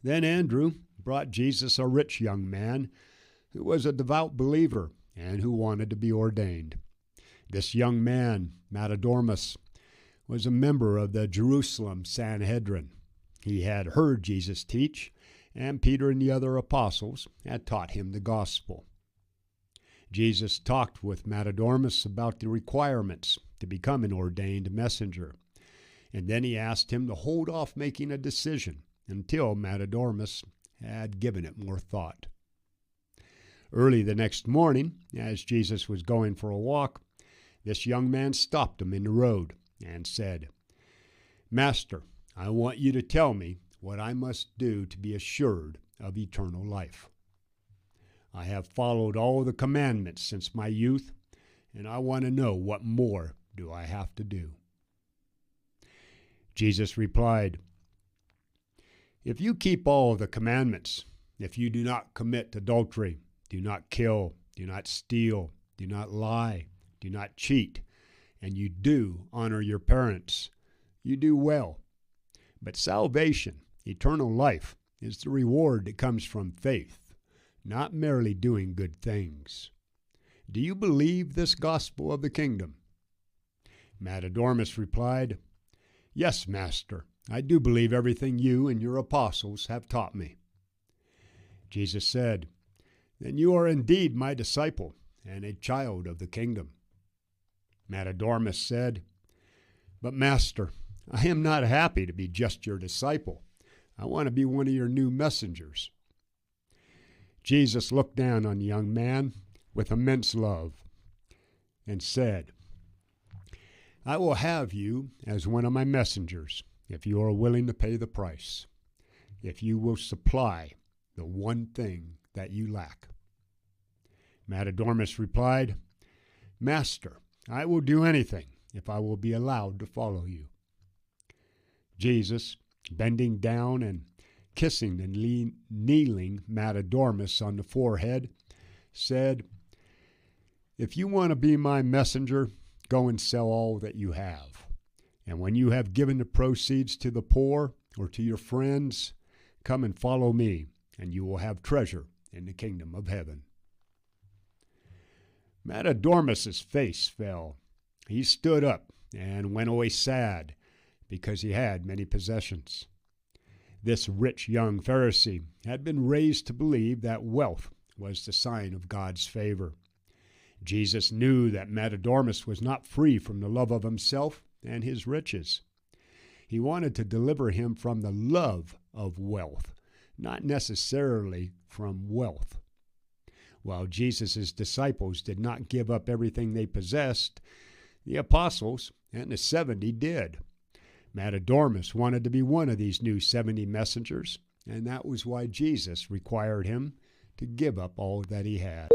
Then Andrew brought Jesus a rich young man who was a devout believer and who wanted to be ordained. This young man, Matadormus, was a member of the Jerusalem Sanhedrin. He had heard Jesus teach, and Peter and the other apostles had taught him the gospel. Jesus talked with Matadormus about the requirements to become an ordained messenger, and then he asked him to hold off making a decision until Matadormus had given it more thought. Early the next morning, as Jesus was going for a walk, this young man stopped him in the road and said, "Master, I want you to tell me what I must do to be assured of eternal life. I have followed all the commandments since my youth, and I want to know what more do I have to do." Jesus replied, "If you keep all the commandments, if you do not commit adultery, do not kill, do not steal, do not lie, do not cheat, and you do honor your parents, you do well. But salvation, eternal life, is the reward that comes from faith, not merely doing good things. Do you believe this gospel of the kingdom?" Matadormus replied, "Yes, Master, I do believe everything you and your apostles have taught me." Jesus said, "Then you are indeed my disciple and a child of the kingdom." Matadormus said, "But Master, I am not happy to be just your disciple. I want to be one of your new messengers." Jesus looked down on the young man with immense love and said, "I will have you as one of my messengers if you are willing to pay the price, if you will supply the one thing that you lack." Matadormus replied, "Master, I will do anything if I will be allowed to follow you." Jesus, bending down and kissing the kneeling Matadormus on the forehead, said, "If you want to be my messenger, go and sell all that you have. And when you have given the proceeds to the poor or to your friends, come and follow me, and you will have treasure in the kingdom of heaven." Matadormus's face fell. He stood up and went away sad because he had many possessions. This rich young Pharisee had been raised to believe that wealth was the sign of God's favor. Jesus knew that Matadormus was not free from the love of himself and his riches. He wanted to deliver him from the love of wealth, not necessarily from wealth. While Jesus' disciples did not give up everything they possessed, the apostles and the 70 did. Matadormus wanted to be one of these new 70 messengers, and that was why Jesus required him to give up all that he had.